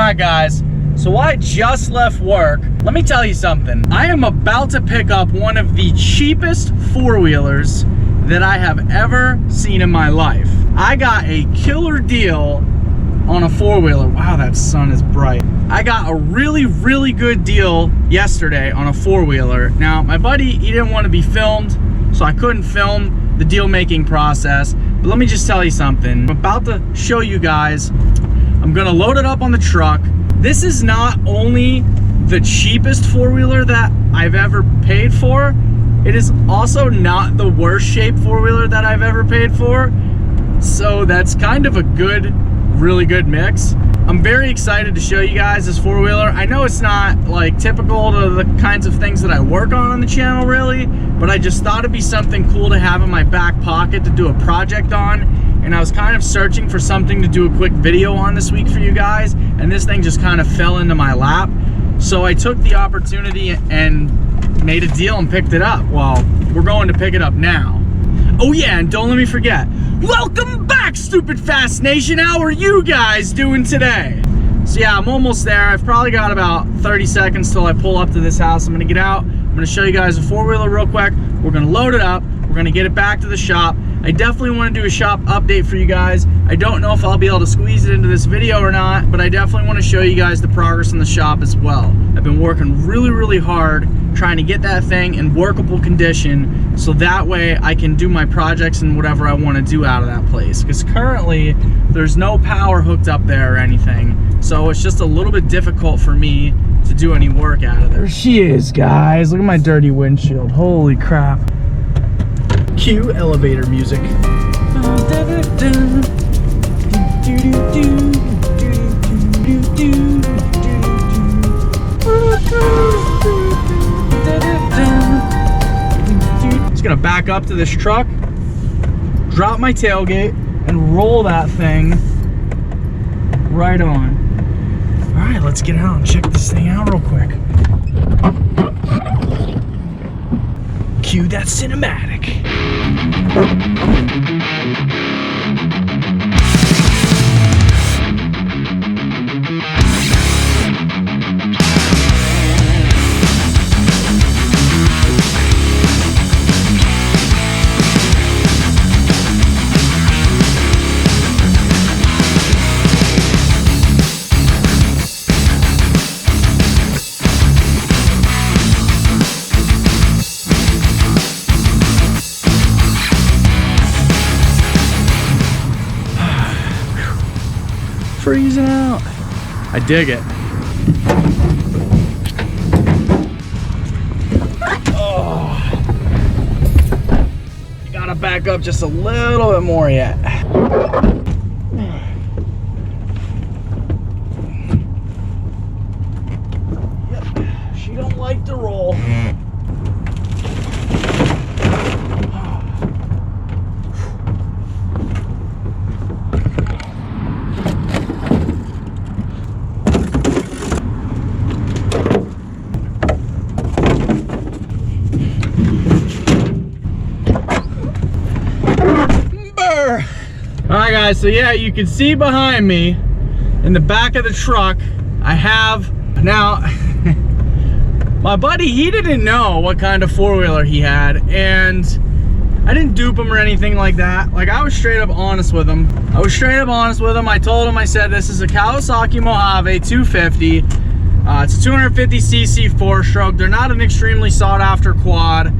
Alright guys, so I just left work. Let me tell you something. I am about to pick up one of the cheapest four-wheelers that I have ever seen in my life. I got a killer deal on a four-wheeler. Wow, that sun is bright. I got a really good deal yesterday on a four-wheeler. Now, my buddy, he didn't want to be filmed, so I couldn't film the deal-making process. But let me just tell you something. I'm about to show you guys. I'm gonna load it up on the truck. This is not only the cheapest four-wheeler that I've ever paid for, it is also not the worst shaped four-wheeler that I've ever paid for. So that's kind of a really good mix. I'm very excited to show you guys this four-wheeler. I know it's not like typical to the kinds of things that I work on the channel really, but I just thought it'd be something cool to have in my back pocket to do a project on. And I was kind of searching for something to do a quick video on this week for you guys, and this thing just kind of fell into my lap. So I took the opportunity and made a deal and picked it up. Well, we're going to pick it up now. Oh yeah, and don't let me forget, welcome back, Stupid Fast Nation. How are you guys doing today? So yeah, I'm almost there. I've probably got about 30 seconds till I pull up to this house. I'm gonna get out. I'm gonna show you guys a four-wheeler real quick. We're gonna load it up. We're gonna get it back to the shop. I definitely want to do a shop update for you guys. I don't know if I'll be able to squeeze it into this video or not, but I definitely want to show you guys the progress in the shop as well. I've been working really hard trying to get that thing in workable condition so that way I can do my projects and whatever I want to do out of that place. Because currently there's no power hooked up there or anything, so it's just a little bit difficult for me to do any work out of there. There she is, guys. Look at my dirty windshield. Holy crap. Cue elevator music. Just gonna back up to this truck, drop my tailgate, and roll that thing right on. All right, let's get out and check this thing out real quick. Cue that cinematic. Freezing out. I dig it. Oh. You gotta back up just a little bit more yet. Yep. She don't like to roll. Alright guys, so yeah, you can see behind me in the back of the truck, I have, now, my buddy, he didn't know what kind of four-wheeler he had, and I didn't dupe him or anything like that. Like, I was straight up honest with him. I told him, I said, this is a Kawasaki Mojave 250. It's a 250cc four-stroke. They're not an extremely sought-after quad.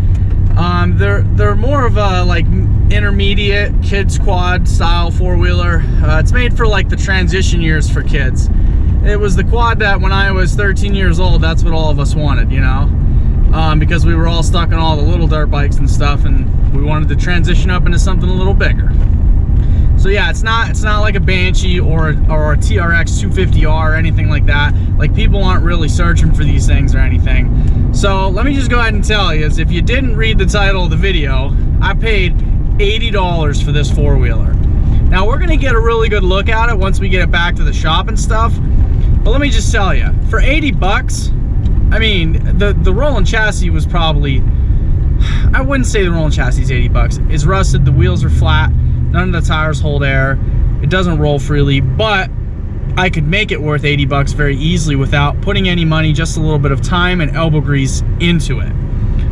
They're more of a like intermediate kids quad style four-wheeler. It's made for like the transition years for kids. It was the quad that when I was 13 years old, that's what all of us wanted, you know, because we were all stuck on all the little dirt bikes and stuff, and we wanted to transition up into something a little bigger. So yeah, it's not like a Banshee or a TRX 250R or anything like that. Like, people aren't really searching for these things or anything. So let me just go ahead and tell you, is if you didn't read the title of the video, I paid $80 for this four-wheeler. Now we're gonna get a really good look at it once we get it back to the shop and stuff. But let me just tell you, for 80 bucks, I mean, the rolling chassis was probably, I wouldn't say the rolling chassis is 80 bucks. It's rusted, the wheels are flat, none of the tires hold air, it doesn't roll freely, but I could make it worth 80 bucks very easily without putting any money, just a little bit of time and elbow grease into it.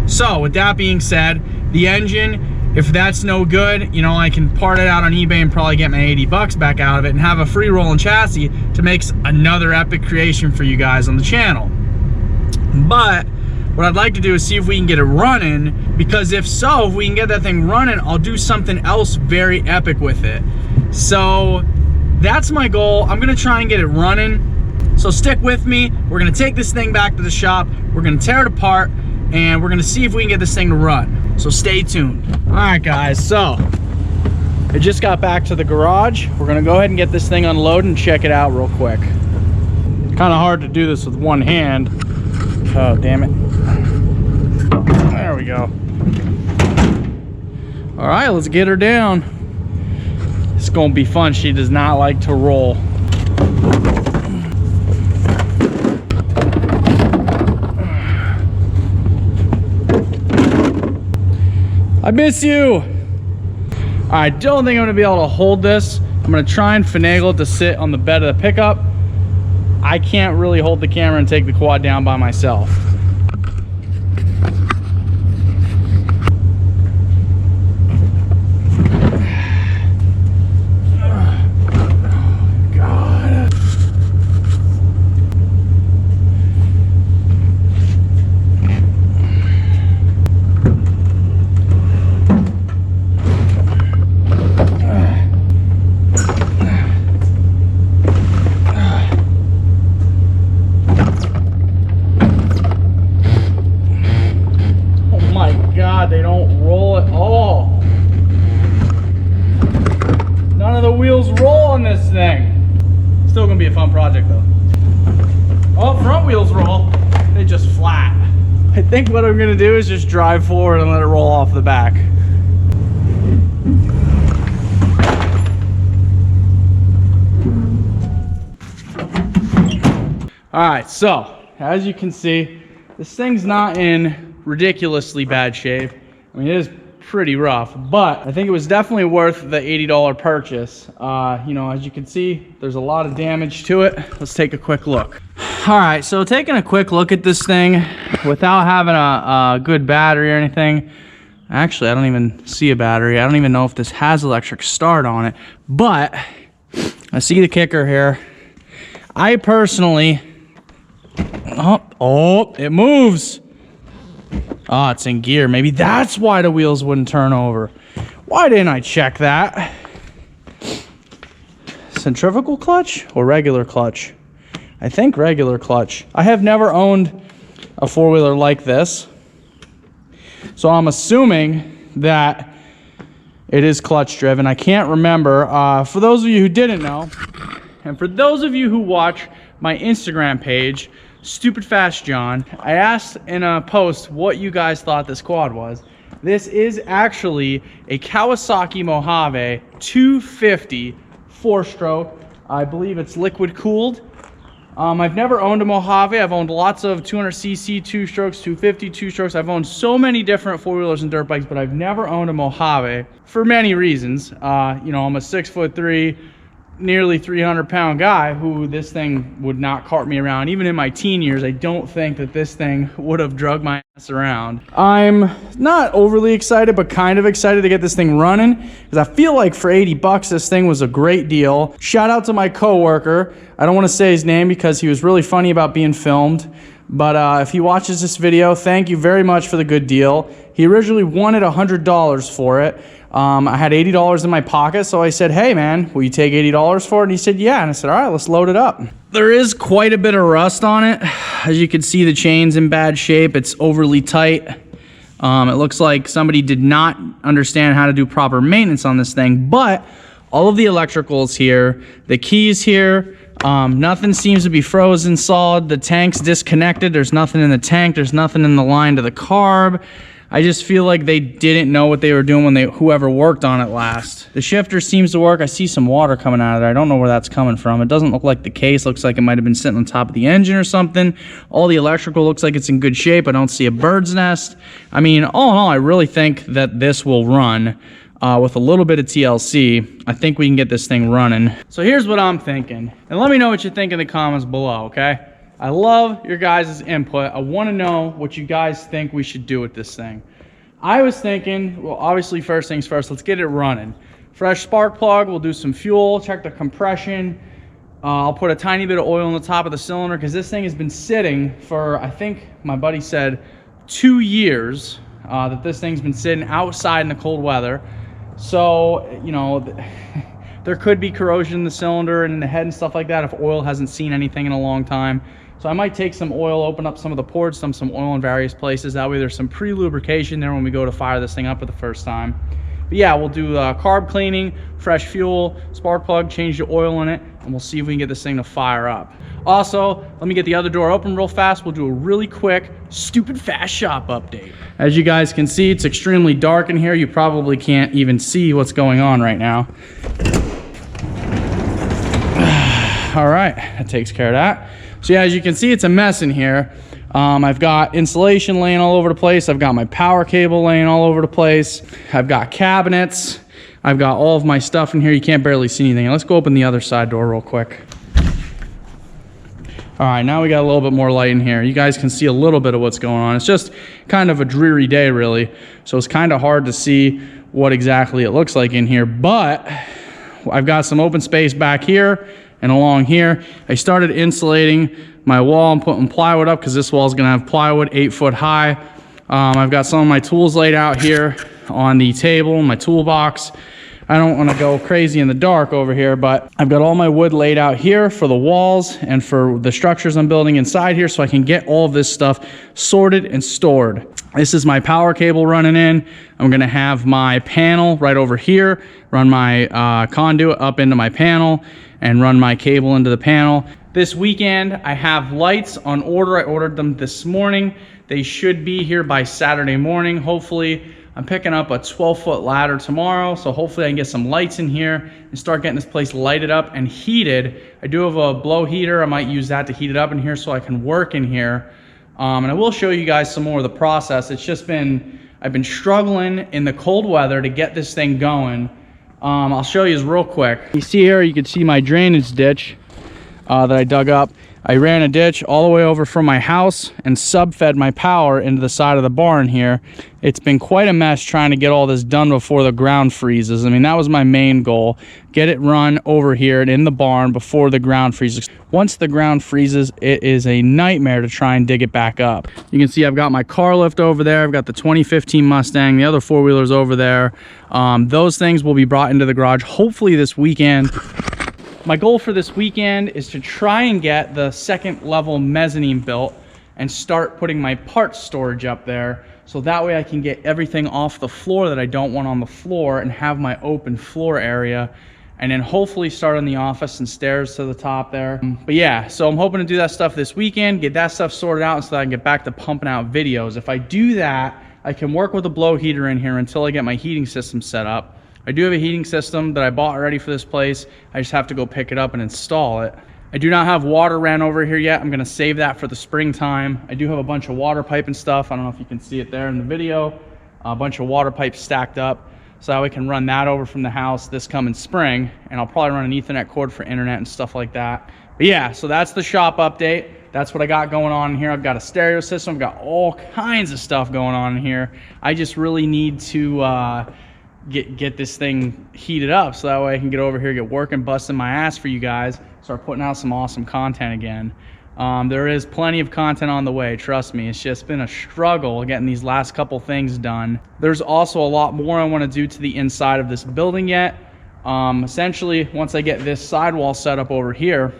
So with that being said, the engine, if that's no good, you know, I can part it out on eBay and probably get my 80 bucks back out of it and have a free rolling chassis to make another epic creation for you guys on the channel. But what I'd like to do is see if we can get it running, because if so, if we can get that thing running, I'll do something else very epic with it. So that's my goal. I'm gonna try and get it running. So stick with me. We're gonna take this thing back to the shop. We're gonna tear it apart and we're gonna see if we can get this thing to run. So stay tuned. All right, guys, so I just got back to the garage. We're gonna go ahead and get this thing unloaded and check it out real quick. Kind of hard to do this with one hand. Oh, damn it. There we go. All right, let's get her down. It's gonna be fun. She does not like to roll. I miss you. I don't think I'm gonna be able to hold this. I'm gonna try and finagle it to sit on the bed of the pickup. I can't really hold the camera and take the quad down by myself. They don't roll at all. None of the wheels roll on this thing. Still gonna be a fun project though. Oh, front wheels roll. They just flat. I think what I'm gonna do is just drive forward and let it roll off the back. All right, so as you can see, this thing's not in ridiculously bad shape. I mean, it is pretty rough, but I think it was definitely worth the $80 purchase. You know, as you can see, there's a lot of damage to it. Let's take a quick look. All right, so taking a quick look at this thing without having a good battery or anything. Actually, I don't even see a battery. I don't even know if this has electric start on it, but I see the kicker here. I personally, oh, it moves. Oh, it's in gear. Maybe that's why the wheels wouldn't turn over. Why didn't I check that? Centrifugal clutch or regular clutch? I think regular clutch. I have never owned a four-wheeler like this, so I'm assuming that it is clutch driven. I can't remember. For those of you who didn't know, and for those of you who watch my Instagram page, Stupid Fast John, I asked in a post what you guys thought this quad was. This is actually a Kawasaki Mojave 250 4-stroke. I believe it's liquid cooled. I've never owned a Mojave. I've owned lots of 200cc 2-strokes, 250 2-strokes. I've owned so many different four-wheelers and dirt bikes, but I've never owned a Mojave for many reasons. You know, I'm a 6'3", nearly 300-pound guy who this thing would not cart me around. Even in my teen years, I don't think that this thing would have drugged my ass around. I'm not overly excited, but kind of excited to get this thing running, because I feel like for 80 bucks, this thing was a great deal. Shout out to my coworker. I don't want to say his name because he was really funny about being filmed, but if he watches this video, thank you very much for the good deal. He originally wanted $100 for it. I had $80 in my pocket, so I said, hey man, will you take $80 for it? And he said, yeah. And I said, all right, let's load it up. There is quite a bit of rust on it. As you can see, the chain's in bad shape. It's overly tight. It looks like somebody did not understand how to do proper maintenance on this thing, but all of the electricals here, the keys here, nothing seems to be frozen solid. The tank's disconnected. There's nothing in the tank. There's nothing in the line to the carb. I just feel like they didn't know what they were doing when whoever worked on it last. The shifter seems to work. I see some water coming out of there. I don't know where that's coming from. It doesn't look like the case. Looks like it might have been sitting on top of the engine or something. All the electrical looks like it's in good shape. I don't see a bird's nest. I mean, all in all, I really think that this will run. with a little bit of TLC, I think we can get this thing running. So here's what I'm thinking. And let me know what you think in the comments below, okay? I love your guys' input. I want to know what you guys think we should do with this thing. I was thinking, well, obviously first things first, let's get it running. Fresh spark plug, we'll do some fuel, check the compression. I'll put a tiny bit of oil on the top of the cylinder because this thing has been sitting for, I think my buddy said, 2 years that this thing's been sitting outside in the cold weather. So, you know, there could be corrosion in the cylinder and in the head and stuff like that if oil hasn't seen anything in a long time. So I might take some oil, open up some of the ports, some oil in various places. That way there's some pre-lubrication there when we go to fire this thing up for the first time. But yeah, we'll do carb cleaning, fresh fuel, spark plug, change the oil in it, and we'll see if we can get this thing to fire up. Also, let me get the other door open real fast. We'll do a really quick, stupid fast shop update. As you guys can see, it's extremely dark in here. You probably can't even see what's going on right now. All right, that takes care of that. So yeah, as you can see, it's a mess in here. I've got insulation laying all over the place. I've got my power cable laying all over the place. I've got cabinets. I've got all of my stuff in here. You can't barely see anything. Let's go open the other side door real quick. All right, now we got a little bit more light in here. You guys can see a little bit of what's going on. It's just kind of a dreary day, really. So it's kind of hard to see what exactly it looks like in here. But I've got some open space back here and along here. I started insulating my wall and putting plywood up because this wall is going to have plywood 8 foot high. I've got some of my tools laid out here on the table, my toolbox. I don't want to go crazy in the dark over here, but I've got all my wood laid out here for the walls and for the structures I'm building inside here so I can get all of this stuff sorted and stored. This is my power cable running in. I'm going to have my panel right over here, run my conduit up into my panel and run my cable into the panel. This weekend, I have lights on order. I ordered them this morning. They should be here by Saturday morning, hopefully. I'm picking up a 12-foot ladder tomorrow, so hopefully I can get some lights in here and start getting this place lighted up and heated. I do have a blow heater. I might use that to heat it up in here so I can work in here. And I will show you guys some more of the process. It's just been, I've been struggling in the cold weather to get this thing going. I'll show you real quick. You see here, you can see my drainage ditch that I dug up. I ran a ditch all the way over from my house and sub-fed my power into the side of the barn here. It's been quite a mess trying to get all this done before the ground freezes. I mean, that was my main goal. Get it run over here and in the barn before the ground freezes. Once the ground freezes, it is a nightmare to try and dig it back up. You can see I've got my car lift over there. I've got the 2015 Mustang, the other four-wheelers over there. Those things will be brought into the garage hopefully this weekend. My goal for this weekend is to try and get the second level mezzanine built and start putting my parts storage up there so that way I can get everything off the floor that I don't want on the floor and have my open floor area, and then hopefully start on the office and stairs to the top there. But yeah, so I'm hoping to do that stuff this weekend, get that stuff sorted out so that I can get back to pumping out videos. If I do that, I can work with a blow heater in here until I get my heating system set up. I do have a heating system that I bought already for this place. I just have to go pick it up and install it. I do not have water ran over here yet. I'm gonna save that for the springtime. I do have a bunch of water pipe and stuff. I don't know if you can see it there in the video. A bunch of water pipes stacked up so that we can run that over from the house this coming spring. And I'll probably run an Ethernet cord for internet and stuff like that. But yeah, so that's the shop update. That's what I got going on in here. I've got a stereo system. I've got all kinds of stuff going on in here. I just really need to get this thing heated up so that way I can get over here, get working, busting my ass for you guys, start putting out some awesome content again. There is plenty of content on the way, trust me. It's just been a struggle getting these last couple things done. There's also a lot more I want to do to the inside of this building yet. Essentially, once I get this sidewall set up over here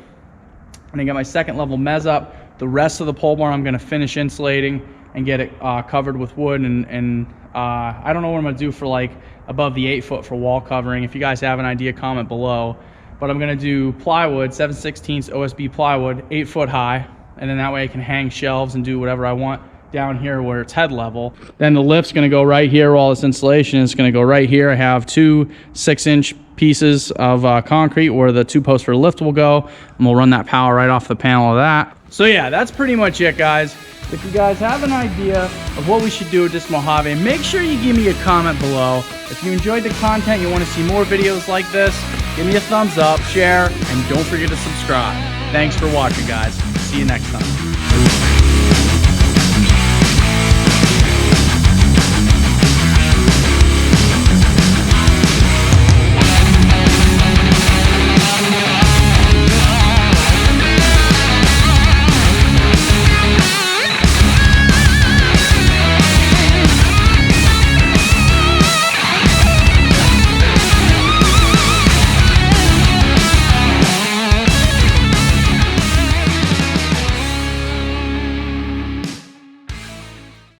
and I get my second level mezz up, the rest of the pole barn I'm going to finish insulating and get it covered with wood, and I don't know what I'm going to do for like above the 8 foot for wall covering. If you guys have an idea, comment below. But I'm going to do plywood, 7/16 OSB plywood, 8 foot high, and then that way I can hang shelves and do whatever I want down here where it's head level. Then the lift's going to go right here where all this insulation is going to go right here. I have two 6-inch pieces of concrete where the 2 posts for the lift will go, and we'll run that power right off the panel of that. So yeah, that's pretty much it, guys. If you guys have an idea of what we should do with this Mojave, make sure you give me a comment below. If you enjoyed the content, you want to see more videos like this, give me a thumbs up, share, and don't forget to subscribe. Thanks for watching, guys. See you next time.